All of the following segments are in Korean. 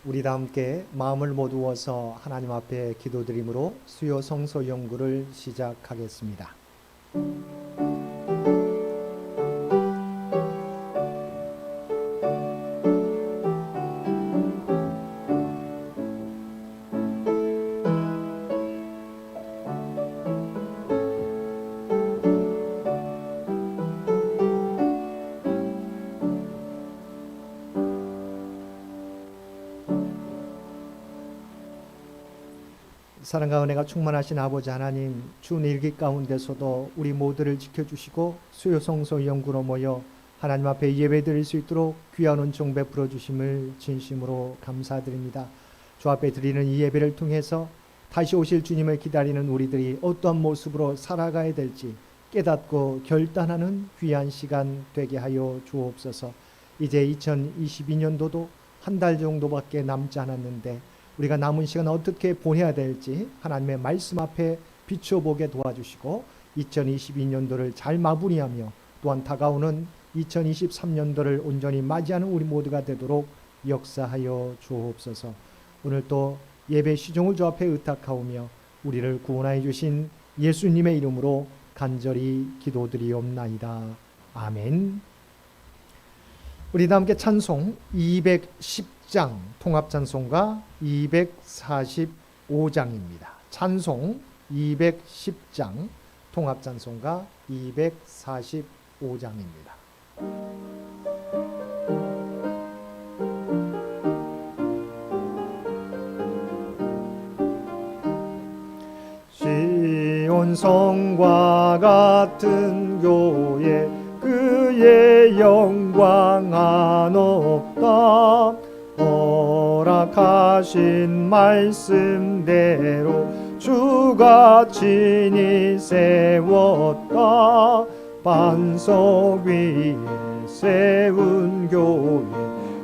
우리 다 함께 마음을 모두어서 하나님 앞에 기도드림으로 수요 성서 연구를 시작하겠습니다. 사랑과 은혜가 충만하신 아버지 하나님, 주 일기 가운데서도 우리 모두를 지켜주시고 수요 성서 연구로 모여 하나님 앞에 예배드릴 수 있도록 귀한 은총 베풀어 주심을 진심으로 감사드립니다. 주 앞에 드리는 이 예배를 통해서 다시 오실 주님을 기다리는 우리들이 어떠한 모습으로 살아가야 될지 깨닫고 결단하는 귀한 시간 되게 하여 주옵소서. 이제 2022년도도 한 달 정도밖에 남지 않았는데 우리가 남은 시간 어떻게 보내야 될지 하나님의 말씀 앞에 비춰보게 도와주시고 2022년도를 잘 마무리하며 또한 다가오는 2023년도를 온전히 맞이하는 우리 모두가 되도록 역사하여 주옵소서. 오늘 또 예배 시종을 주 앞에 의탁하오며 우리를 구원하여 주신 예수님의 이름으로 간절히 기도드리옵나이다. 아멘. 우리 다 함께 찬송 210장 통합찬송가 245장입니다. 찬송 210장 통합찬송가 245장입니다. 시온 성과 같은 교회 그의 영광 한없다. 허락하신 말씀대로 주가 친히 세웠다. 반석 위에 세운 교회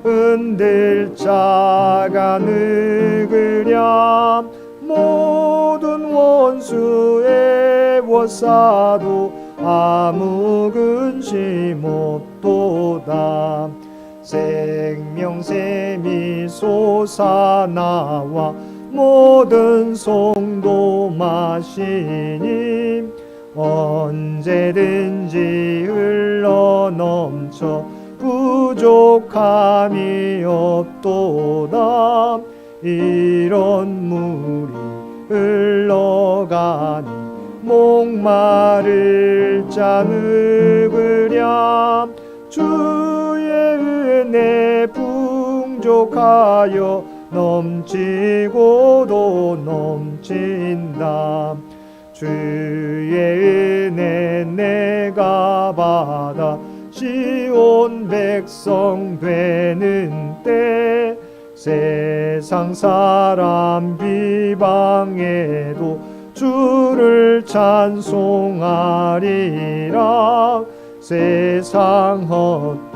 흔들 자가 느그랴. 모든 원수의 워싸도 아무 근심 없도다. 생명샘이 솟아나와 모든 성도 마시니 언제든지 흘러넘쳐 부족함이 없도다. 이런 물이 흘러가니 목마를 자 느그랴. 주의 은혜 풍족하여 넘치고도 넘친다. 주의 은혜 내가 받아 시온 백성 되는 때 세상 사람 비방해도 주를 찬송하리라. 세상 헛된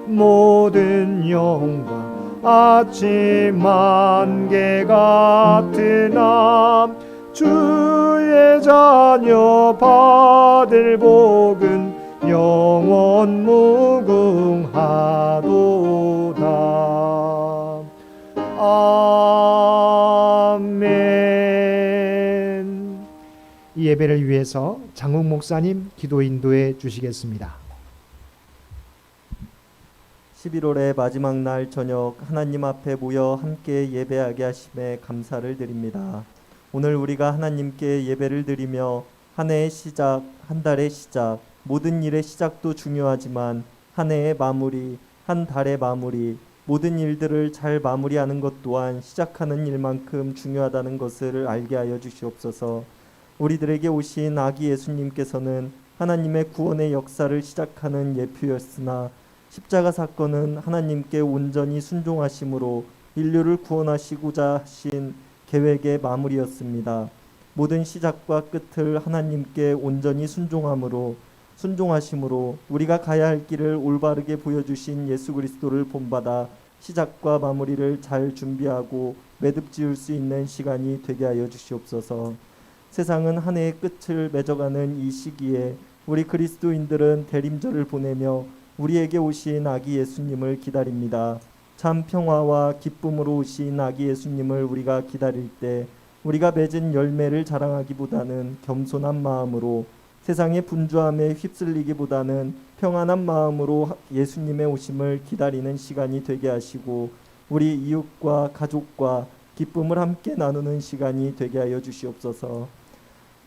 모든 영광 아침 안개 같으나 주의 자녀 받을 복은 영원 무궁하도다. 아멘. 이 예배를 위해서 장욱 목사님 기도 인도해 주시겠습니다. 11월의 마지막 날 저녁 하나님 앞에 모여 함께 예배하게 하심에 감사를 드립니다. 오늘 우리가 하나님께 예배를 드리며 한 해의 시작, 한 달의 시작, 모든 일의 시작도 중요하지만 한 해의 마무리, 한 달의 마무리, 모든 일들을 잘 마무리하는 것 또한 시작하는 일만큼 중요하다는 것을 알게 하여 주시옵소서. 우리들에게 오신 아기 예수님께서는 하나님의 구원의 역사를 시작하는 예표였으나 십자가 사건은 하나님께 온전히 순종하심으로 인류를 구원하시고자 하신 계획의 마무리였습니다. 모든 시작과 끝을 하나님께 온전히 순종하심으로 우리가 가야 할 길을 올바르게 보여주신 예수 그리스도를 본받아 시작과 마무리를 잘 준비하고 매듭 지을 수 있는 시간이 되게 하여 주시옵소서. 세상은 한 해의 끝을 맺어가는 이 시기에 우리 그리스도인들은 대림절을 보내며 우리에게 오신 아기 예수님을 기다립니다. 참 평화와 기쁨으로 오신 아기 예수님을 우리가 기다릴 때 우리가 맺은 열매를 자랑하기보다는 겸손한 마음으로 세상의 분주함에 휩쓸리기보다는 평안한 마음으로 예수님의 오심을 기다리는 시간이 되게 하시고 우리 이웃과 가족과 기쁨을 함께 나누는 시간이 되게 하여 주시옵소서.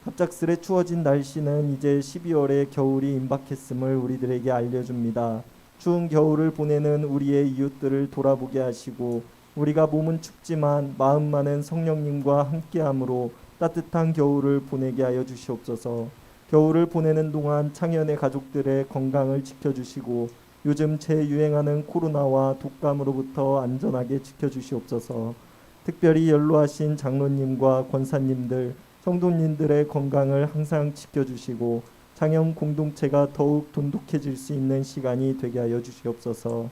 갑작스레 추워진 날씨는 이제 12월의 겨울이 임박했음을 우리들에게 알려줍니다. 추운 겨울을 보내는 우리의 이웃들을 돌아보게 하시고 우리가 몸은 춥지만 마음만은 성령님과 함께함으로 따뜻한 겨울을 보내게 하여 주시옵소서. 겨울을 보내는 동안 창현의 가족들의 건강을 지켜주시고 요즘 재유행하는 코로나와 독감으로부터 안전하게 지켜주시옵소서. 특별히 연로하신 장로님과 권사님들, 성도님들의 건강을 항상 지켜주시고 창현 공동체가 더욱 돈독해질 수 있는 시간이 되게 하여 주시옵소서.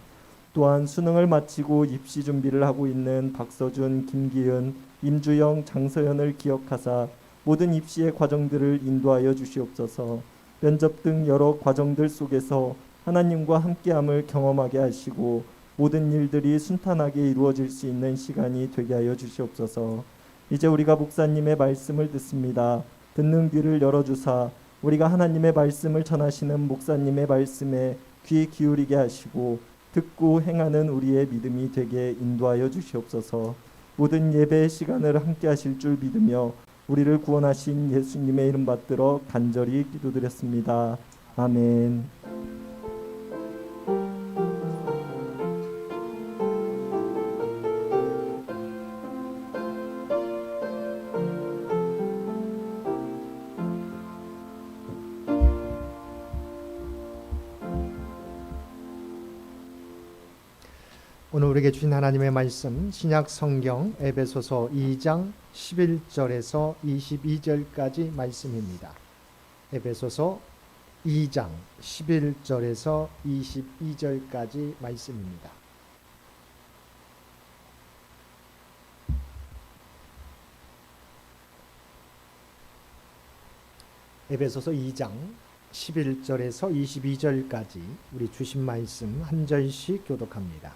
또한 수능을 마치고 입시 준비를 하고 있는 박서준, 김기은, 임주영, 장서연을 기억하사 모든 입시의 과정들을 인도하여 주시옵소서. 면접 등 여러 과정들 속에서 하나님과 함께함을 경험하게 하시고 모든 일들이 순탄하게 이루어질 수 있는 시간이 되게 하여 주시옵소서. 이제 우리가 목사님의 말씀을 듣습니다. 듣는 귀를 열어주사 우리가 하나님의 말씀을 전하시는 목사님의 말씀에 귀 기울이게 하시고 듣고 행하는 우리의 믿음이 되게 인도하여 주시옵소서. 모든 예배의 시간을 함께 하실 줄 믿으며 우리를 구원하신 예수님의 이름 받들어 간절히 기도드렸습니다. 아멘. 오늘 우리에게 주신 하나님의 말씀 신약 성경 에베소서 2장 11절에서 22절까지 말씀입니다. 에베소서 2장 11절에서 22절까지 말씀입니다. 에베소서 2장 11절에서 22절까지 우리 주신 말씀 한 절씩 교독합니다.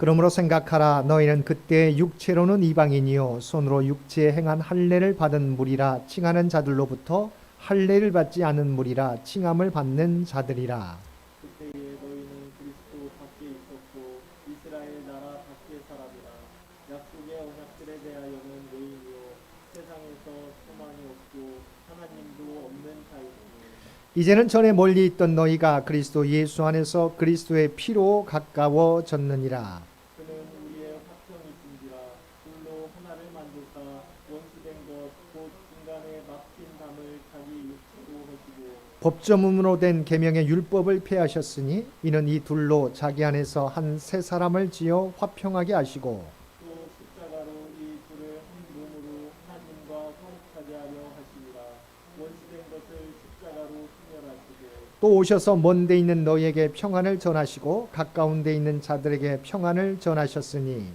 그러므로 생각하라. 너희는 그때 육체로는 이방인이요 손으로 육체에 행한 할례를 받은 무리라 칭하는 자들로부터 할례를 받지 않은 무리라 칭함을 받는 자들이라. 그때에 너희는 그리스도 밖에 있었고 이스라엘 나라 밖에 사람이라. 약속의 언약들에 대하여는 외인이요 세상에서 소망이 없고 하나님도 없는 자이니. 이제는 전에 멀리 있던 너희가 그리스도 예수 안에서 그리스도의 피로 가까워졌느니라. 그는 우리의 화평이신지라. 둘로 하나를 만드사 원수된 것 곧 인간의 막힌 담을 자기 육체로 하시고 법조문으로 된 계명의 율법을 폐하셨으니 이는 이 둘로 자기 안에서 한 새 사람을 지어 화평하게 하시고 또 십자가로 이 둘을 한 몸으로 하나님과 화목하게 하려 하시니라. 원수된 것을 십자가로 순멸하시고 또 오셔서 먼 데 있는 너희에게 평안을 전하시고 가까운 데 있는 자들에게 평안을 전하셨으니 이는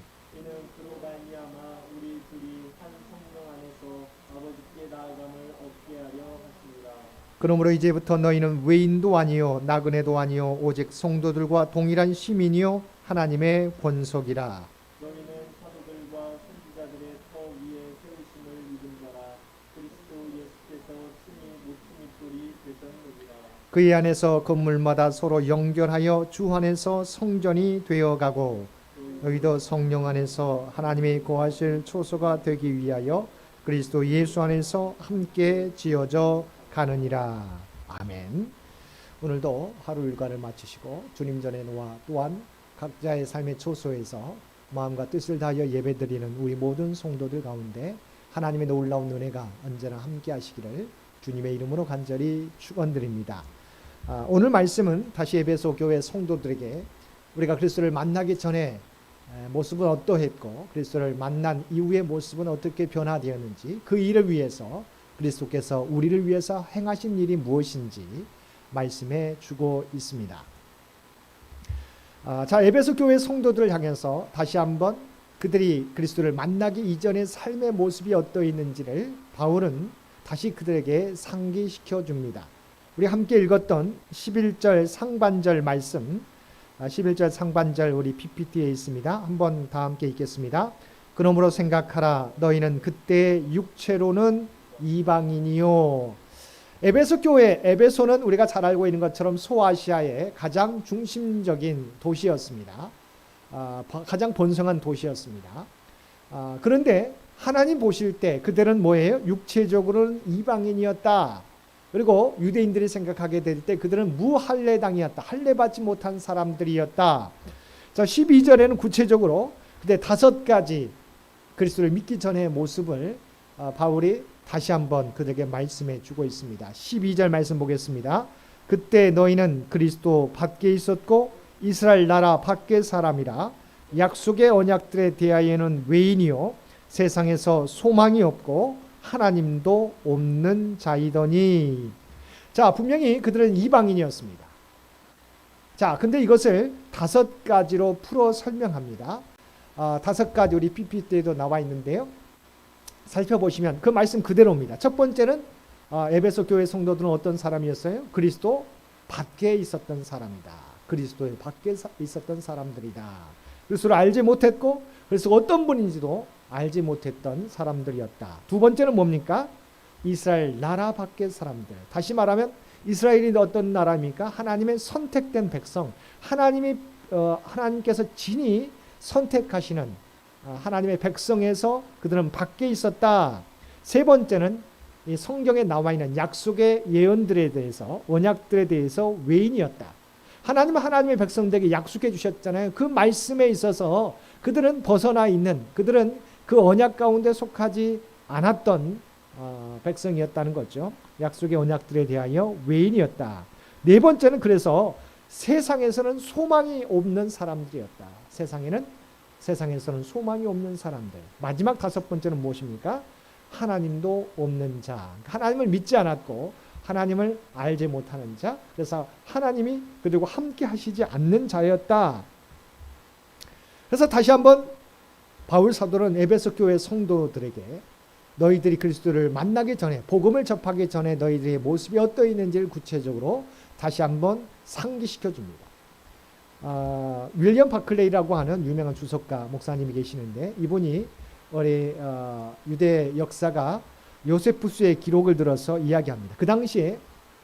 그로 말미암아 우리 둘이 한 성령 안에서 아버지께 나아감을 얻게 하려 하시니라. 그러므로 이제부터 너희는 외인도 아니요 나그네도 아니요 오직 성도들과 동일한 시민이요 하나님의 권속이라. 너희는 사도들과 선지자들의 터 위에 세우심을 믿은 자라. 그리스도 예수께서 친히 모퉁이 돌이 되셨느니라. 그의 안에서 건물마다 서로 연결하여 주 안에서 성전이 되어가고 너희도 성령 안에서 하나님의 거하실 초소가 되기 위하여 그리스도 예수 안에서 함께 지어져 가느니라. 아멘. 오늘도 하루 일과를 마치시고 주님 전에 놓아 또한 각자의 삶의 초소에서 마음과 뜻을 다하여 예배드리는 우리 모든 성도들 가운데 하나님의 놀라운 은혜가 언제나 함께 하시기를 주님의 이름으로 간절히 축원드립니다. 오늘 말씀은 다시 에베소 교회 성도들에게 우리가 그리스도를 만나기 전에 모습은 어떠했고 그리스도를 만난 이후의 모습은 어떻게 변화되었는지 그 일을 위해서 그리스도께서 우리를 위해서 행하신 일이 무엇인지 말씀해 주고 있습니다. 자, 에베소 교회 성도들을 향해서 다시 한번 그들이 그리스도를 만나기 이전의 삶의 모습이 어떠했는지를 바울은 다시 그들에게 상기시켜 줍니다. 우리 함께 읽었던 11절 상반절 말씀 11절 상반절 우리 PPT에 있습니다. 한번 다 함께 읽겠습니다. 그러므로 생각하라. 너희는 그때 육체로는 이방인이요. 에베소 교회, 에베소는 우리가 잘 알고 있는 것처럼 소아시아의 가장 중심적인 도시였습니다. 가장 번성한 도시였습니다. 그런데 하나님 보실 때 그들은 뭐예요? 육체적으로는 이방인이었다. 그리고 유대인들이 생각하게 될 때 그들은 무할례당이었다. 할례받지 못한 사람들이었다. 자, 12절에는 구체적으로 그때 5가지 그리스도를 믿기 전의 모습을 바울이 다시 한번 그들에게 말씀해 주고 있습니다. 12절 말씀 보겠습니다. 그때 너희는 그리스도 밖에 있었고 이스라엘 나라 밖의 사람이라. 약속의 언약들에 대하여는 외인이요 세상에서 소망이 없고 하나님도 없는 자이더니. 자, 분명히 그들은 이방인이었습니다. 자, 근데 이것을 5가지로 풀어 설명합니다. 5가지 우리 PPT에도 나와 있는데요. 살펴보시면 그 말씀 그대로입니다. 첫 번째는 에베소 교회 성도들은 어떤 사람이었어요? 그리스도 밖에 있었던 사람이다. 그리스도의 밖에 있었던 사람들이다. 그리스도를 알지 못했고 그리스도가 어떤 분인지도 알지 못했던 사람들이었다. 두 번째는 뭡니까? 이스라엘 나라 밖의 사람들. 다시 말하면 이스라엘이 어떤 나라입니까? 하나님의 선택된 백성. 하나님께서 진히 선택하시는 하나님의 백성에서 그들은 밖에 있었다. 세 번째는 이 성경에 나와 있는 약속의 예언들에 대해서, 언약들에 대해서 외인이었다. 하나님은 하나님의 백성들에게 약속해 주셨잖아요. 그 말씀에 있어서 그들은 벗어나 있는, 그들은 그 언약 가운데 속하지 않았던 백성이었다는 거죠. 약속의 언약들에 대하여 외인이었다. 네 번째는 그래서 세상에서는 소망이 없는 사람들이었다. 세상에서는 소망이 없는 사람들. 마지막 5번째는 무엇입니까? 하나님도 없는 자. 하나님을 믿지 않았고 하나님을 알지 못하는 자. 그래서 하나님이 그들과 함께 하시지 않는 자였다. 그래서 다시 한번 바울 사도는 에베소 교회 성도들에게 너희들이 그리스도를 만나기 전에, 복음을 접하기 전에 너희들의 모습이 어떠했는지를 구체적으로 다시 한번 상기시켜 줍니다. 윌리엄 바클레이라고 하는 유명한 주석가 목사님이 계시는데 이분이 우리 유대 역사가 요세푸스의 기록을 들어서 이야기합니다. 그 당시에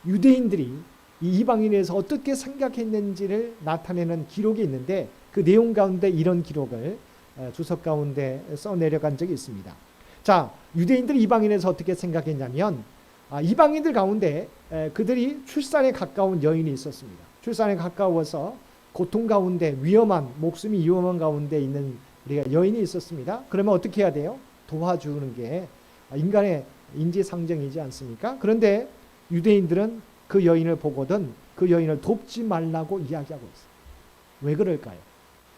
유대인들이 이 이방인에 대해서 어떻게 생각했는지를 나타내는 기록이 있는데 그 내용 가운데 이런 기록을 주석 가운데 써 내려간 적이 있습니다. 자, 유대인들이 이방인에 대해서 어떻게 생각했냐면 이방인들 가운데 그들이 출산에 가까운 여인이 있었습니다. 출산에 가까워서 고통 가운데 목숨이 위험한 가운데 있는 우리가 여인이 있었습니다. 그러면 어떻게 해야 돼요? 도와주는 게 인간의 인지상정이지 않습니까? 그런데 유대인들은 그 여인을 보거든 그 여인을 돕지 말라고 이야기하고 있어요. 왜 그럴까요?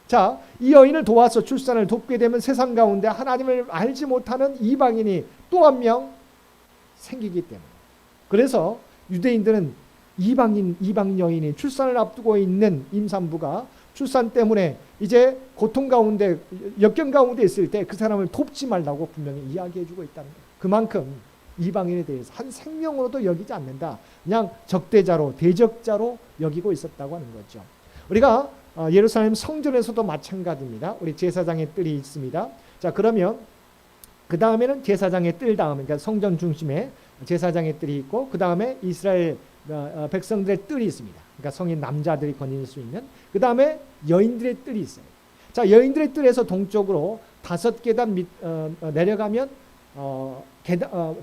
자, 이 여인을 도와서 출산을 돕게 되면 세상 가운데 하나님을 알지 못하는 이방인이 또 한 명 생기기 때문에. 그래서 유대인들은 이방 여인이 출산을 앞두고 있는 임산부가 출산 때문에 이제 고통 가운데 역경 가운데 있을 때 그 사람을 돕지 말라고 분명히 이야기해주고 있다는 거예요. 그만큼 이방인에 대해서 한 생명으로도 여기지 않는다. 그냥 적대자로 대적자로 여기고 있었다고 하는 거죠. 우리가 예루살렘 성전에서도 마찬가지입니다. 우리 제사장의 뜰이 있습니다. 자, 그러면 그 다음에는 제사장의 뜰 다음에, 그러니까 성전 중심에 제사장의 뜰이 있고 그 다음에 이스라엘 백성들의 뜰이 있습니다. 그러니까 성인 남자들이 거닐 수 있는. 그 다음에 여인들의 뜰이 있어요. 자, 여인들의 뜰에서 동쪽으로 5계단 내려가면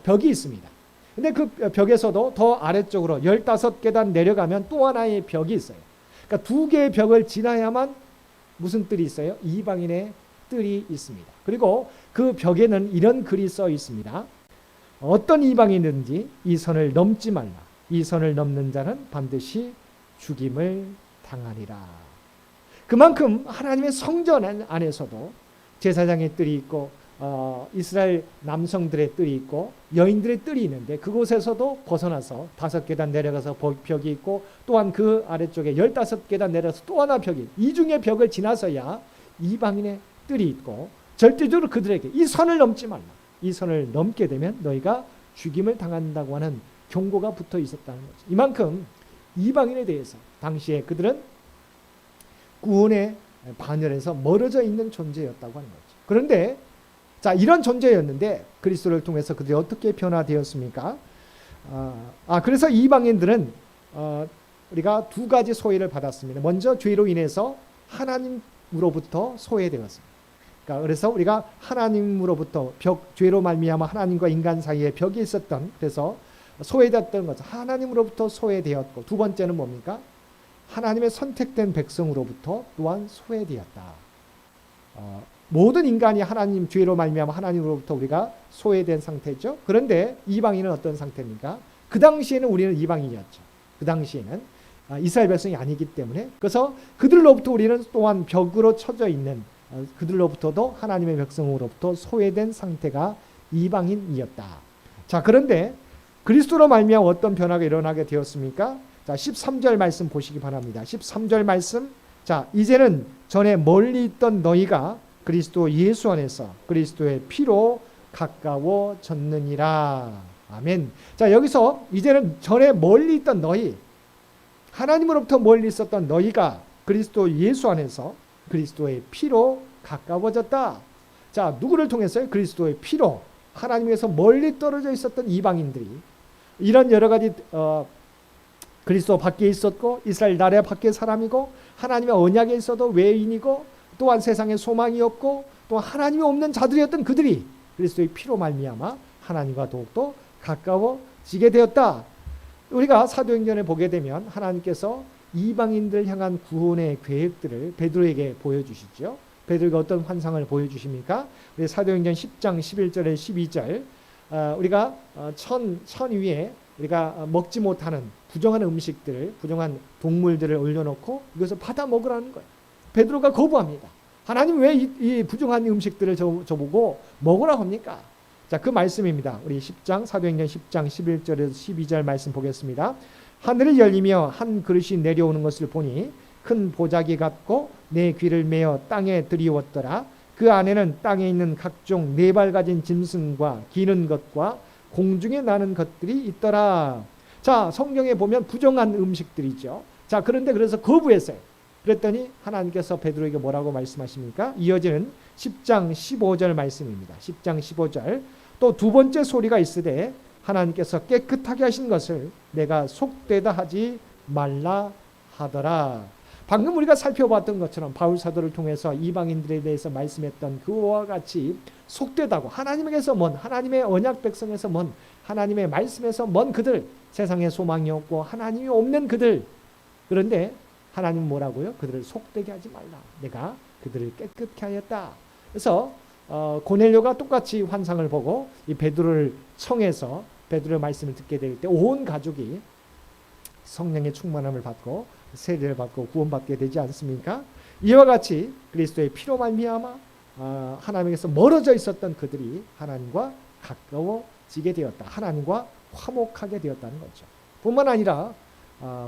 벽이 있습니다. 근데 그 벽에서도 더 아래쪽으로 15계단 내려가면 또 하나의 벽이 있어요. 그러니까 2개의 벽을 지나야만 무슨 뜰이 있어요? 이방인의 뜰이 있습니다. 그리고 그 벽에는 이런 글이 써 있습니다. 어떤 이방인이든지 이 선을 넘지 말라. 이 선을 넘는 자는 반드시 죽임을 당하리라. 그만큼 하나님의 성전 안에서도 제사장의 뜰이 있고 이스라엘 남성들의 뜰이 있고 여인들의 뜰이 있는데 그곳에서도 벗어나서 5계단 내려가서 벽이 있고 또한 그 아래쪽에 15계단 내려서 또 하나 벽이, 이중의 벽을 지나서야 이방인의 뜰이 있고 절대적으로 그들에게 이 선을 넘지 말라. 이 선을 넘게 되면 너희가 죽임을 당한다고 하는 경고가 붙어 있었다는 거죠. 이만큼 이방인에 대해서 당시에 그들은 구원의 반열에서 멀어져 있는 존재였다고 하는 거죠. 그런데 자, 이런 존재였는데 그리스도를 통해서 그들이 어떻게 변화되었습니까? 그래서 이방인들은 우리가 두 가지 소외를 받았습니다. 먼저 죄로 인해서 하나님으로부터 소외되었습니다. 그래서 우리가 하나님으로부터 죄로 말미암아 하나님과 인간 사이에 벽이 있었던, 그래서 소외되었던 것은 하나님으로부터 소외되었고, 두 번째는 뭡니까? 하나님의 선택된 백성으로부터 또한 소외되었다. 모든 인간이 하나님 죄로 말미암아 하나님으로부터 우리가 소외된 상태죠. 그런데 이방인은 어떤 상태입니까? 그 당시에는 우리는 이방인이었죠. 그 당시에는 이스라엘 백성이 아니기 때문에, 그래서 그들로부터 우리는 또한 벽으로 쳐져 있는, 그들로부터도 하나님의 백성으로부터 소외된 상태가 이방인이었다. 자, 그런데 그리스도로 말미암아 어떤 변화가 일어나게 되었습니까? 자, 13절 말씀 보시기 바랍니다. 13절 말씀. 자, 이제는 전에 멀리 있던 너희가 그리스도 예수 안에서 그리스도의 피로 가까워졌느니라. 아멘. 자, 여기서 이제는 전에 멀리 있던 너희, 하나님으로부터 멀리 있었던 너희가 그리스도 예수 안에서 그리스도의 피로 가까워졌다. 자, 누구를 통해서요? 그리스도의 피로. 하나님에서 멀리 떨어져 있었던 이방인들이 이런 여러 가지 그리스도 밖에 있었고, 이스라엘 나라 밖에 사람이고, 하나님의 언약에 있어도 외인이고, 또한 세상에 소망이 없고, 또 하나님이 없는 자들이었던 그들이 그리스도의 피로 말미암아 하나님과 더욱더 가까워지게 되었다. 우리가 사도행전에 보게 되면 하나님께서 이방인들 향한 구원의 계획들을 베드로에게 보여주시죠. 베드로가 어떤 환상을 보여주십니까? 우리 사도행전 10장 11절에 12절, 우리가 천 위에 우리가 먹지 못하는 부정한 음식들을, 부정한 동물들을 올려놓고 이것을 받아 먹으라는 거예요. 베드로가 거부합니다. 하나님 왜 이 부정한 음식들을 저보고 먹으라고 합니까? 자, 그 말씀입니다. 우리 10장, 사도행전 10장 11절에서 12절 말씀 보겠습니다. 하늘을 열리며 한 그릇이 내려오는 것을 보니 큰 보자기 같고 내 귀를 메어 땅에 들이웠더라. 그 안에는 땅에 있는 각종 네 발 가진 짐승과 기는 것과 공중에 나는 것들이 있더라. 자, 성경에 보면 부정한 음식들이죠. 자, 그런데 그래서 거부했어요. 그랬더니 하나님께서 베드로에게 뭐라고 말씀하십니까? 이어지는 10장 15절 말씀입니다. 10장 15절. 또 두 번째 소리가 있으되 하나님께서 깨끗하게 하신 것을 내가 속되다 하지 말라 하더라. 방금 우리가 살펴봤던 것처럼 바울 사도를 통해서 이방인들에 대해서 말씀했던 그와 같이 속되다고, 하나님에게서 먼, 하나님의 언약 백성에서 먼, 하나님의 말씀에서 먼 그들, 세상에 소망이 없고 하나님이 없는 그들. 그런데 하나님은 뭐라고요? 그들을 속되게 하지 말라. 내가 그들을 깨끗게 하였다. 그래서 고넬료가 똑같이 환상을 보고 이 베드로를 청해서 베드로의 말씀을 듣게 될 때 온 가족이 성령의 충만함을 받고 세례를 받고 구원받게 되지 않습니까? 이와 같이 그리스도의 피로 말미암아 하나님에게서 멀어져 있었던 그들이 하나님과 가까워지게 되었다. 하나님과 화목하게 되었다는 거죠. 뿐만 아니라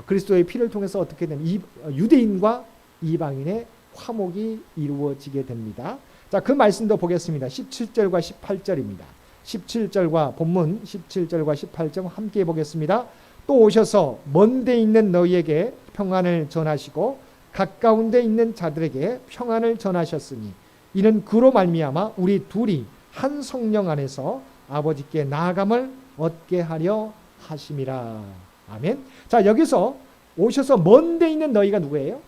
그리스도의 피를 통해서 어떻게 되면 유대인과 이방인의 화목이 이루어지게 됩니다. 자, 그 말씀도 보겠습니다. 17절과 18절입니다. 17절과 본문 17절과 18절 함께 보겠습니다. 또 오셔서 먼 데 있는 너희에게 평안을 전하시고 가까운 데 있는 자들에게 평안을 전하셨으니 이는 그로 말미암아 우리 둘이 한 성령 안에서 아버지께 나아감을 얻게 하려 하심이라. 아멘. 자, 여기서 오셔서 먼 데 있는 너희가 누구예요?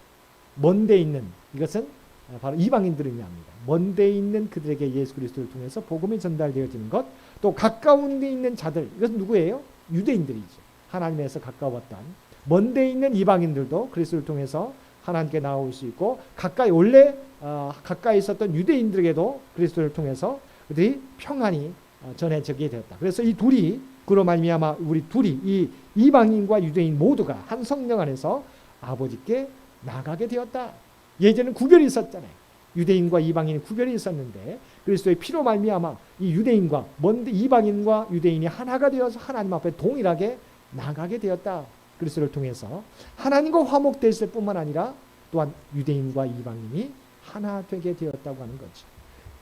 먼 데 있는, 이것은 바로 이방인들을 의미합니다. 먼 데 있는 그들에게 예수 그리스도를 통해서 복음이 전달되어지는 것, 또 가까운 데 있는 자들, 이것은 누구예요? 유대인들이죠. 하나님에서 가까웠던 먼 데 있는 이방인들도 그리스도를 통해서 하나님께 나올 수 있고, 가까이 원래 가까이 있었던 유대인들에게도 그리스도를 통해서 그들이 평안이 전해지게 되었다. 그래서 이 둘이, 그로 말미암아 우리 둘이, 이 이방인과 유대인 모두가 한 성령 안에서 아버지께 나가게 되었다. 예전에는 구별이 있었잖아요. 유대인과 이방인이 구별이 있었는데 그리스도의 피로 말미암아 이 유대인과 먼 이방인과 유대인이 하나가 되어서 하나님 앞에 동일하게 나가게 되었다. 그리스도를 통해서 하나님과 화목되었을 뿐만 아니라 또한 유대인과 이방인이 하나 되게 되었다고 하는 거죠.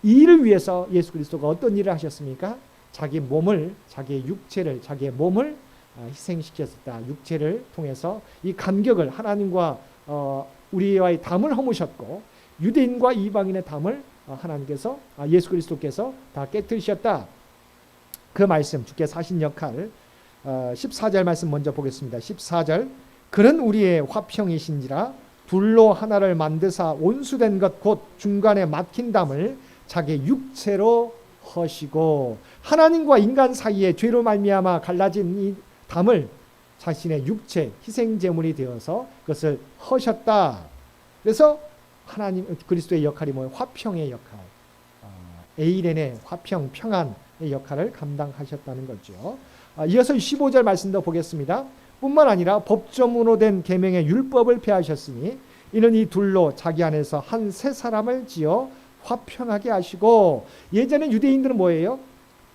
이 일을 위해서 예수 그리스도가 어떤 일을 하셨습니까? 자기 몸을, 자기의 육체를, 자기의 몸을 희생시켰다. 육체를 통해서 이 간격을, 하나님과 우리와의 담을 허무셨고 유대인과 이방인의 담을 하나님께서 예수 그리스도께서 다 깨뜨리셨다. 그 말씀 주께서 하신 역할 14절 말씀 먼저 보겠습니다. 14절 그는 우리의 화평이신지라 둘로 하나를 만드사 온수된 것 곧 중간에 막힌 담을 자기 육체로 허시고 하나님과 인간 사이에 죄로 말미암아 갈라진 이 담을 자신의 육체 희생 제물이 되어서 그것을 허셨다. 그래서 하나님 그리스도의 역할이 뭐예요? 화평의 역할, 에이렌의 화평 평안의 역할을 감당하셨다는 거죠. 이어서 15절 말씀도 보겠습니다. 뿐만 아니라 법조문으로 된 계명의 율법을 폐하셨으니 이는 이 둘로 자기 안에서 한 새 사람을 지어 화평하게 하시고 예전에 유대인들은 뭐예요?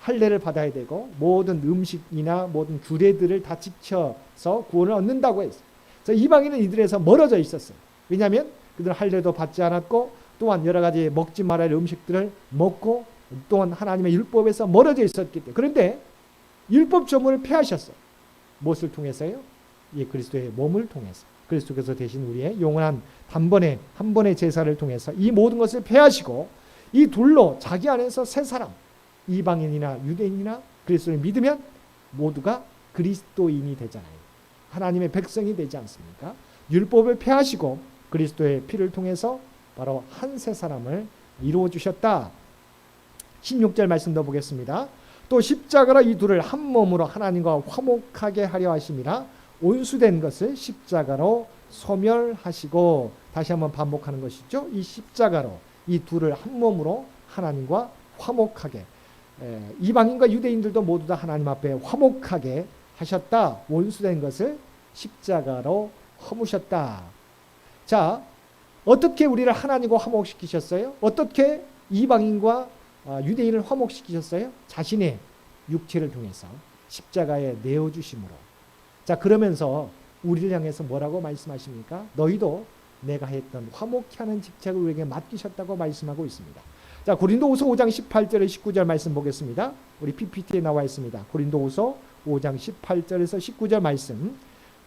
할례를 받아야 되고 모든 음식이나 모든 규례들을 다 지켜서 구원을 얻는다고 했어요. 그래서 이방인은 이들에서 멀어져 있었어요. 왜냐하면 그들은 할례도 받지 않았고 또한 여러 가지 먹지 말아야 할 음식들을 먹고 또한 하나님의 율법에서 멀어져 있었기 때문에 그런데 율법 조문을 폐하셨어요. 무엇을 통해서요? 예, 그리스도의 몸을 통해서 그리스도께서 대신 우리의 영원한 한 번의 제사를 통해서 이 모든 것을 폐하시고 이 둘로 자기 안에서 새 사람 이방인이나 유대인이나 그리스도를 믿으면 모두가 그리스도인이 되잖아요. 하나님의 백성이 되지 않습니까? 율법을 폐하시고 그리스도의 피를 통해서 바로 한 새 사람을 이루어 주셨다. 16절 말씀도 보겠습니다. 또 십자가로 이 둘을 한 몸으로 하나님과 화목하게 하려 하심이라 온수된 것을 십자가로 소멸하시고 다시 한번 반복하는 것이죠. 이 십자가로 이 둘을 한 몸으로 하나님과 화목하게 이방인과 유대인들도 모두 다 하나님 앞에 화목하게 하셨다. 온수된 것을 십자가로 허무셨다. 자, 어떻게 우리를 하나님과 화목시키셨어요? 어떻게 이방인과 유대인을 화목시키셨어요? 자신의 육체를 통해서 십자가에 내어주심으로. 자, 그러면서 우리를 향해서 뭐라고 말씀하십니까? 너희도 내가 했던 화목케 하는 직책을 우리에게 맡기셨다고 말씀하고 있습니다. 자, 고린도후서 5장 18절에 19절 말씀 보겠습니다. 우리 PPT에 나와 있습니다. 고린도후서 5장 18절에서 19절 말씀.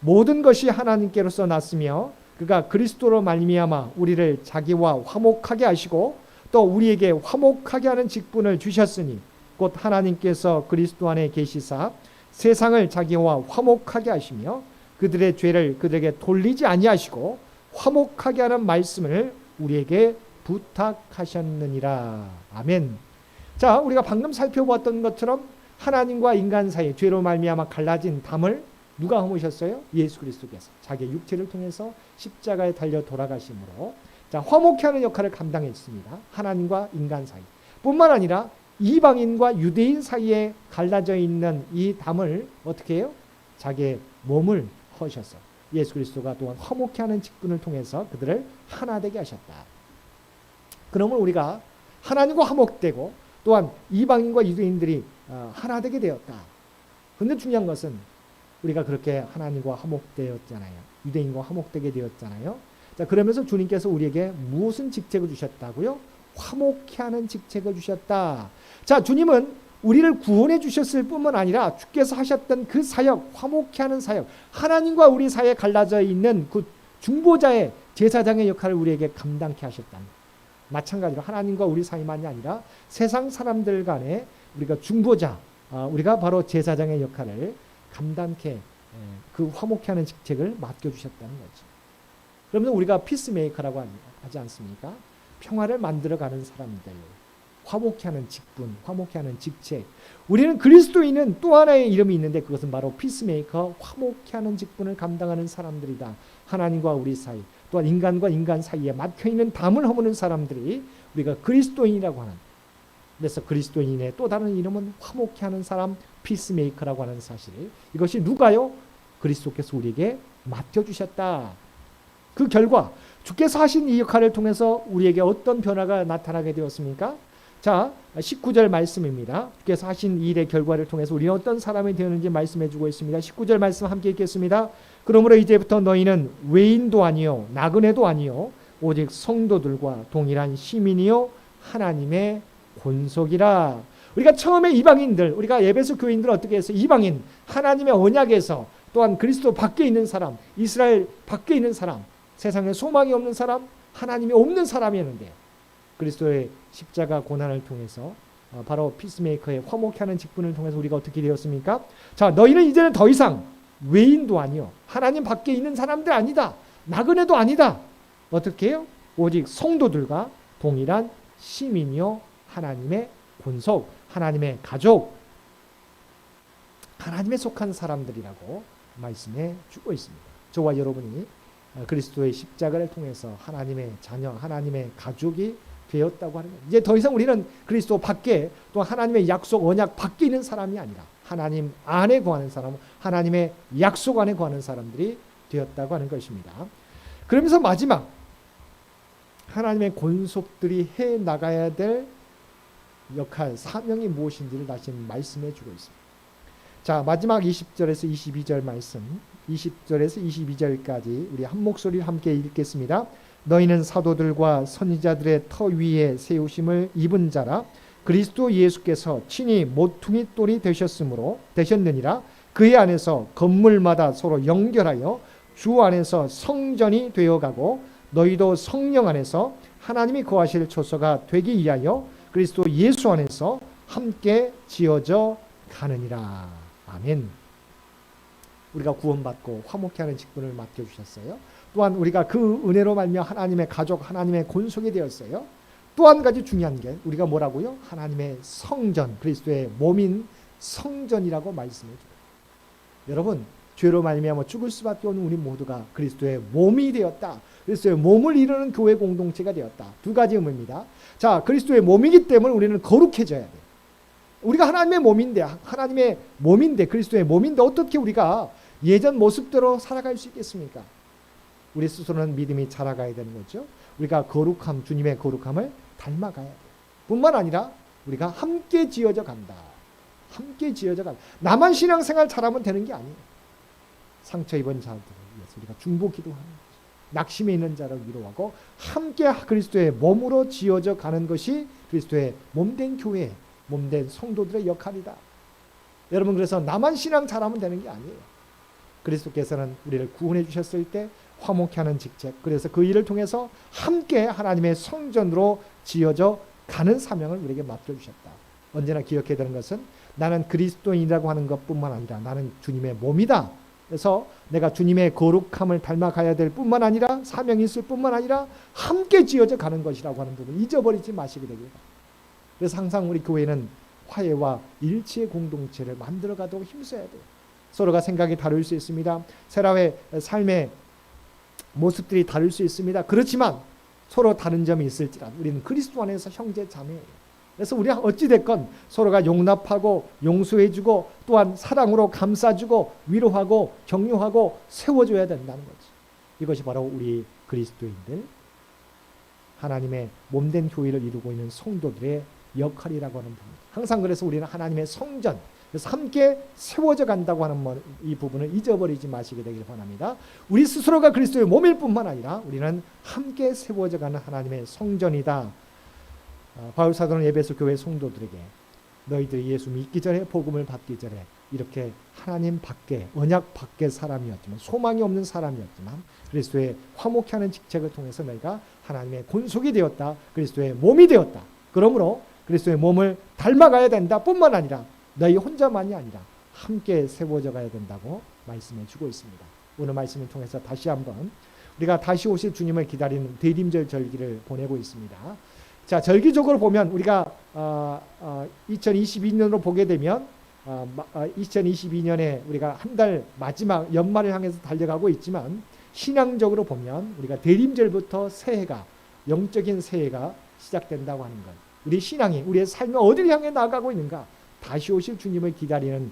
모든 것이 하나님께로서 났으며 그가 그리스도로 말미암아 우리를 자기와 화목하게 하시고 또 우리에게 화목하게 하는 직분을 주셨으니 곧 하나님께서 그리스도 안에 계시사 세상을 자기와 화목하게 하시며 그들의 죄를 그들에게 돌리지 아니하시고 화목하게 하는 말씀을 우리에게 부탁하셨느니라. 아멘. 자, 우리가 방금 살펴보았던 것처럼 하나님과 인간 사이 죄로 말미암아 갈라진 담을 누가 허무셨어요? 예수 그리스도께서 자기의 육체를 통해서 십자가에 달려 돌아가심으로 자, 화목케 하는 역할을 감당했습니다. 하나님과 인간 사이 뿐만 아니라 이방인과 유대인 사이에 갈라져 있는 이 담을 어떻게 해요? 자기의 몸을 허셔서 예수 그리스도가 또한 화목케 하는 직분을 통해서 그들을 하나 되게 하셨다. 그러면 우리가 하나님과 화목되고 또한 이방인과 유대인들이 하나 되게 되었다. 그런데 중요한 것은 우리가 그렇게 하나님과 화목되었잖아요. 유대인과 화목되게 되었잖아요. 자, 그러면서 주님께서 우리에게 무슨 직책을 주셨다고요? 화목케 하는 직책을 주셨다. 자, 주님은 우리를 구원해 주셨을 뿐만 아니라 주께서 하셨던 그 사역, 화목케 하는 사역, 하나님과 우리 사이에 갈라져 있는 그 중보자의 제사장의 역할을 우리에게 감당케 하셨다. 마찬가지로 하나님과 우리 사이만이 아니라 세상 사람들 간에 우리가 중보자, 우리가 바로 제사장의 역할을 감당케 그 화목케 하는 직책을 맡겨주셨다는 거죠. 그러면 우리가 피스메이커라고 하지 않습니까? 평화를 만들어가는 사람들, 화목케 하는 직분, 화목케 하는 직책. 우리는 그리스도인은 또 하나의 이름이 있는데 그것은 바로 피스메이커, 화목케 하는 직분을 감당하는 사람들이다. 하나님과 우리 사이, 또한 인간과 인간 사이에 막혀있는 담을 허무는 사람들이 우리가 그리스도인이라고 하는, 그래서 그리스도인의 또 다른 이름은 화목케 하는 사람, 피스메이커라고 하는 사실. 이것이 누가요? 그리스도께서 우리에게 맡겨주셨다. 그 결과 주께서 하신 이 역할을 통해서 우리에게 어떤 변화가 나타나게 되었습니까? 자, 19절 말씀입니다. 주께서 하신 이 일의 결과를 통해서 우리는 어떤 사람이 되었는지 말씀해 주고 있습니다. 19절 말씀 함께 읽겠습니다. 그러므로 이제부터 너희는 외인도 아니요 나그네도 아니요 오직 성도들과 동일한 시민이요 하나님의 권속이라. 우리가 처음에 이방인들, 우리가 에베소 교인들은 어떻게 했어요? 이방인, 하나님의 언약에서 또한 그리스도 밖에 있는 사람, 이스라엘 밖에 있는 사람, 세상에 소망이 없는 사람, 하나님이 없는 사람이었는데 그리스도의 십자가 고난을 통해서 바로 피스메이커의 화목케 하는 직분을 통해서 우리가 어떻게 되었습니까? 자, 너희는 이제는 더 이상 외인도 아니요 하나님 밖에 있는 사람들 아니다. 나그네도 아니다. 어떻게 해요? 오직 성도들과 동일한 시민이요 하나님의 권속, 하나님의 가족, 하나님에 속한 사람들이라고 말씀해 주고 있습니다. 저와 여러분이 그리스도의 십자가를 통해서 하나님의 자녀, 하나님의 가족이 되었다고 하는 거예요. 이제 더 이상 우리는 그리스도 밖에 또 하나님의 약속, 언약 밖에 있는 사람이 아니라 하나님 안에 거하는 사람, 하나님의 약속 안에 거하는 사람들이 되었다고 하는 것입니다. 그러면서 마지막 하나님의 권속들이 해 나가야 될 역할, 사명이 무엇인지를 다시 말씀해 주고 있습니다. 자, 마지막 20절에서 22절 말씀, 20절에서 22절까지 우리 한 목소리로 함께 읽겠습니다. 너희는 사도들과 선지자들의 터 위에 세우심을 입은 자라 그리스도 예수께서 친히 모퉁이 돌이 되셨느니라. 그의 안에서 건물마다 서로 연결하여 주 안에서 성전이 되어가고 너희도 성령 안에서 하나님이 거하실 초소가 되기 위하여 그리스도 예수 안에서 함께 지어져 가느니라. 아멘. 우리가 구원받고 화목케 하는 직분을 맡겨주셨어요. 또한 우리가 그 은혜로 말미암아 하나님의 가족, 하나님의 권속이 되었어요. 또 한 가지 중요한 게 우리가 뭐라고요? 하나님의 성전, 그리스도의 몸인 성전이라고 말씀해 줘요. 여러분, 죄로 말미암아 죽을 수밖에 없는 우리 모두가 그리스도의 몸이 되었다. 그리스도의 몸을 이루는 교회 공동체가 되었다. 두 가지 의미입니다. 자, 그리스도의 몸이기 때문에 우리는 거룩해져야 돼요. 우리가 하나님의 몸인데 그리스도의 몸인데 어떻게 우리가 예전 모습대로 살아갈 수 있겠습니까? 우리 스스로는 믿음이 자라가야 되는 거죠. 우리가 거룩함, 주님의 거룩함을 닮아가야 돼요. 뿐만 아니라 우리가 함께 지어져 간다. 함께 지어져 간다. 나만 신앙생활 잘하면 되는 게 아니에요. 상처 입은 자들을 위해서 우리가 중보 기도하는 거죠. 낙심에 있는 자를 위로하고 함께 그리스도의 몸으로 지어져 가는 것이 그리스도의 몸된 교회, 몸된 성도들의 역할이다. 여러분, 그래서 나만 신앙 잘하면 되는 게 아니에요. 그리스도께서는 우리를 구원해 주셨을 때 화목케 하는 직책, 그래서 그 일을 통해서 함께 하나님의 성전으로 지어져 가는 사명을 우리에게 맡겨주셨다. 언제나 기억해야 되는 것은 나는 그리스도인이라고 하는 것뿐만 아니라 나는 주님의 몸이다. 그래서 내가 주님의 거룩함을 닮아가야 될 뿐만 아니라 사명이 있을 뿐만 아니라 함께 지어져 가는 것이라고 하는 부분 잊어버리지 마시게 되길 바랍니다. 그래서 항상 우리 교회는 화해와 일치의 공동체를 만들어가도록 힘써야 돼요. 서로가 생각이 다를 수 있습니다. 세라의 삶의 모습들이 다를 수 있습니다. 그렇지만 서로 다른 점이 있을지라도 우리는 그리스도 안에서 형제 자매예요. 그래서 우리 어찌됐건 서로가 용납하고 용서해주고 또한 사랑으로 감싸주고 위로하고 격려하고 세워줘야 된다는 거지. 이것이 바로 우리 그리스도인들, 하나님의 몸된 교회를 이루고 있는 성도들의 역할이라고 하는 부분. 항상 그래서 우리는 하나님의 성전, 그래서 함께 세워져 간다고 하는 이 부분을 잊어버리지 마시게 되길 바랍니다. 우리 스스로가 그리스도의 몸일 뿐만 아니라 우리는 함께 세워져 가는 하나님의 성전이다. 바울 사도는 에베소 교회 성도들에게 너희들이 예수 믿기 전에 복음을 받기 전에 이렇게 하나님 밖에 언약 밖의 사람이었지만 소망이 없는 사람이었지만 그리스도의 화목케 하는 직책을 통해서 너희가 하나님의 권속이 되었다. 그리스도의 몸이 되었다. 그러므로 그리스도의 몸을 닮아가야 된다 뿐만 아니라 너희 혼자만이 아니라 함께 세워져 가야 된다고 말씀해 주고 있습니다. 오늘 말씀을 통해서 다시 한번 우리가 다시 오실 주님을 기다리는 대림절 절기를 보내고 있습니다. 자, 절기적으로 보면 우리가 2022년으로 보게 되면 2022년에 우리가 한 달 마지막 연말을 향해서 달려가고 있지만 신앙적으로 보면 우리가 대림절부터 새해가 영적인 새해가 시작된다고 하는 것. 우리 신앙이 우리의 삶이 어디를 향해 나아가고 있는가? 다시 오실 주님을 기다리는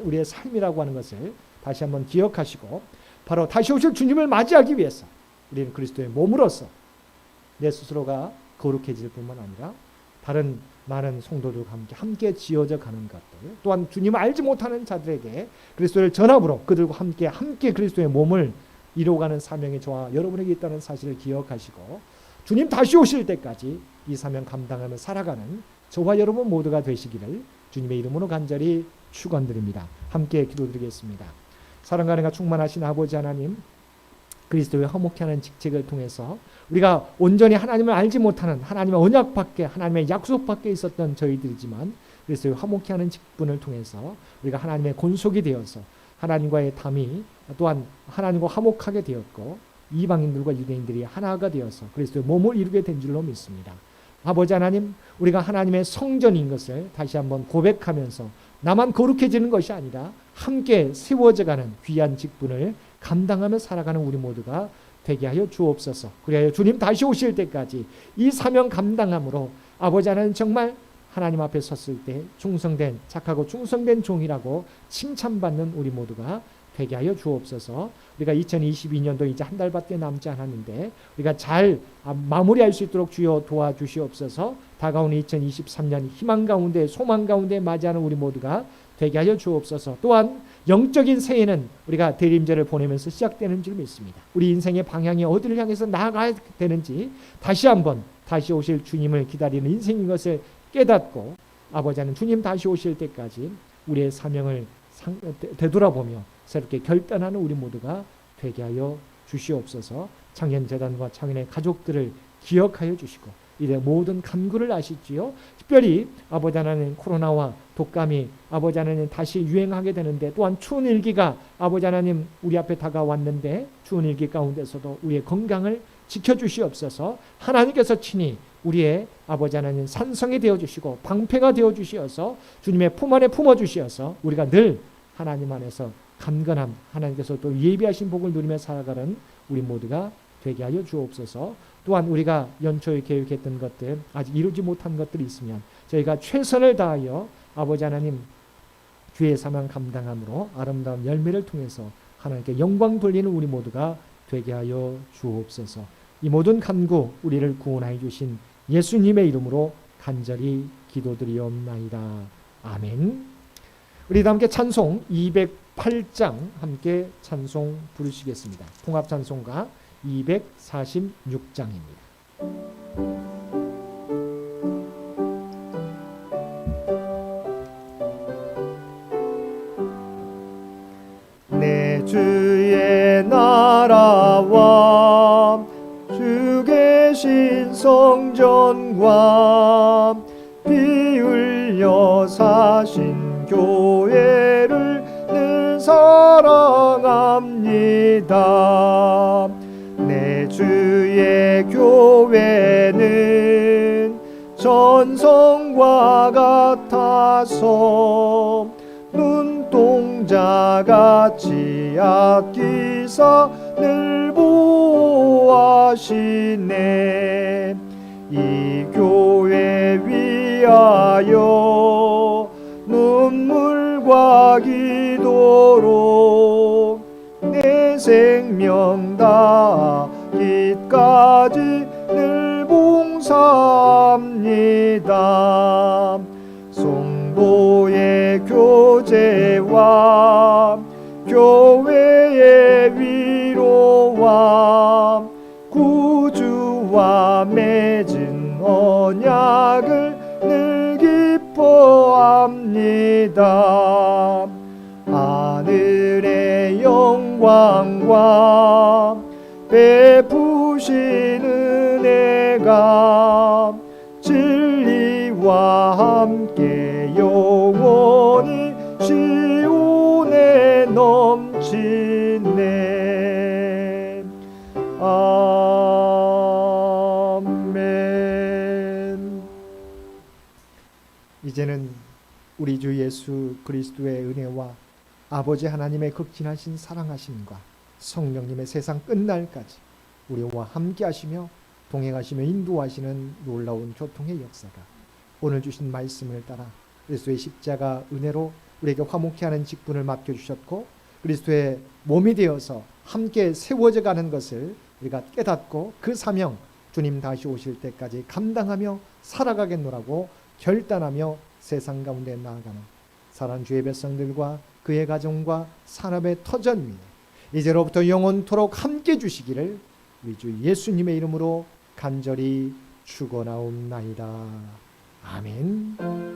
우리의 삶이라고 하는 것을 다시 한번 기억하시고 바로 다시 오실 주님을 맞이하기 위해서 우리는 그리스도의 몸으로서 내 스스로가 거룩해질 뿐만 아니라 다른 많은 성도들과 함께 지어져 가는 것들 또한 주님을 알지 못하는 자들에게 그리스도를 전함으로 그들과 함께 그리스도의 몸을 이루어가는 사명이 저와 여러분에게 있다는 사실을 기억하시고 주님 다시 오실 때까지 이 사명 감당하며 살아가는 저와 여러분 모두가 되시기를 주님의 이름으로 간절히 축원드립니다. 함께 기도드리겠습니다. 사랑과 은혜가 충만하신 아버지 하나님, 그리스도의 화목케 하는 직책을 통해서 우리가 온전히 하나님을 알지 못하는 하나님의 언약 밖에 하나님의 약속 밖에 있었던 저희들이지만 그리스도의 화목케 하는 직분을 통해서 우리가 하나님의 권속이 되어서 하나님과의 담이 또한 하나님과 화목하게 되었고 이방인들과 유대인들이 하나가 되어서 그리스도의 몸을 이루게 된 줄로 믿습니다. 아버지 하나님, 우리가 하나님의 성전인 것을 다시 한번 고백하면서 나만 거룩해지는 것이 아니라 함께 세워져가는 귀한 직분을 감당하며 살아가는 우리 모두가 되게 하여 주옵소서. 그리하여 주님 다시 오실 때까지 이 사명 감당함으로 아버지 하나님 정말 하나님 앞에 섰을 때 충성된 착하고 충성된 종이라고 칭찬받는 우리 모두가 되게 하여 주옵소서. 우리가 2022년도 이제 한 달밖에 남지 않았는데 우리가 잘 마무리할 수 있도록 주여 도와주시옵소서. 다가오는 2023년 희망 가운데 소망 가운데 맞이하는 우리 모두가 되게 하여 주옵소서. 또한 영적인 새해는 우리가 대림절을 보내면서 시작되는 줄 믿습니다. 우리 인생의 방향이 어디를 향해서 나아가야 되는지 다시 한번 다시 오실 주님을 기다리는 인생인 것을 깨닫고 아버지 하나님 주님 다시 오실 때까지 우리의 사명을 되돌아보며 새롭게 결단하는 우리 모두가 되게 하여 주시옵소서. 창현재단과 창현의 가족들을 기억하여 주시고 이래 모든 간구를 아시지요. 특별히 아버지 하나님 코로나와 독감이 아버지 하나님 다시 유행하게 되는데 또한 추운 일기가 아버지 하나님 우리 앞에 다가왔는데 추운 일기 가운데서도 우리의 건강을 지켜주시옵소서. 하나님께서 친히 우리의 아버지 하나님 산성이 되어주시고 방패가 되어주시어서 주님의 품 안에 품어주시어서 우리가 늘 하나님 안에서 강건함 하나님께서 또 예비하신 복을 누리며 살아가는 우리 모두가 되게 하여 주옵소서. 또한 우리가 연초에 계획했던 것들 아직 이루지 못한 것들이 있으면 저희가 최선을 다하여 아버지 하나님 주의 사명 감당함으로 아름다운 열매를 통해서 하나님께 영광 돌리는 우리 모두가 되게 하여 주옵소서. 이 모든 간구 우리를 구원하여 주신 예수님의 이름으로 간절히 기도드리옵나이다. 아멘. 우리 다 함께 찬송 208장 함께 찬송 부르시겠습니다. 통합 찬송가 246장입니다. 내 주의 나라와 주 계신 성전과 피 흘려 사신 교회를 늘 사랑합니다. 내 주의 교회는 전성과 같아서 눈동자같이 아끼사 늘 보호하시네. 이 교회 위하여 눈물과 기도로 내 생명 다하기까지 늘 봉사합니다. 성도의 교제와 교회의 위로와 구주와 맺은 언약을 늘 기뻐합니다. 하늘의 영광과 베푸신 은혜가 진리와 함께 영원히 시온에 넘치네. 아멘. 이제는 우리 주 예수 그리스도의 은혜와 아버지 하나님의 극진하신 사랑하심과 성령님의 세상 끝날까지 우리와 함께 하시며 동행하시며 인도하시는 놀라운 교통의 역사가 오늘 주신 말씀을 따라 그리스도의 십자가 은혜로 우리에게 화목케 하는 직분을 맡겨주셨고 그리스도의 몸이 되어서 함께 세워져 가는 것을 우리가 깨닫고 그 사명 주님 다시 오실 때까지 감당하며 살아가겠노라고 결단하며 세상 가운데 나아가는 사랑하는 주의 백성들과 그의 가정과 산업의 터전 위에 이제로부터 영원토록 함께 주시기를 우리 주 예수님의 이름으로 간절히 축원하옵나이다. 아멘.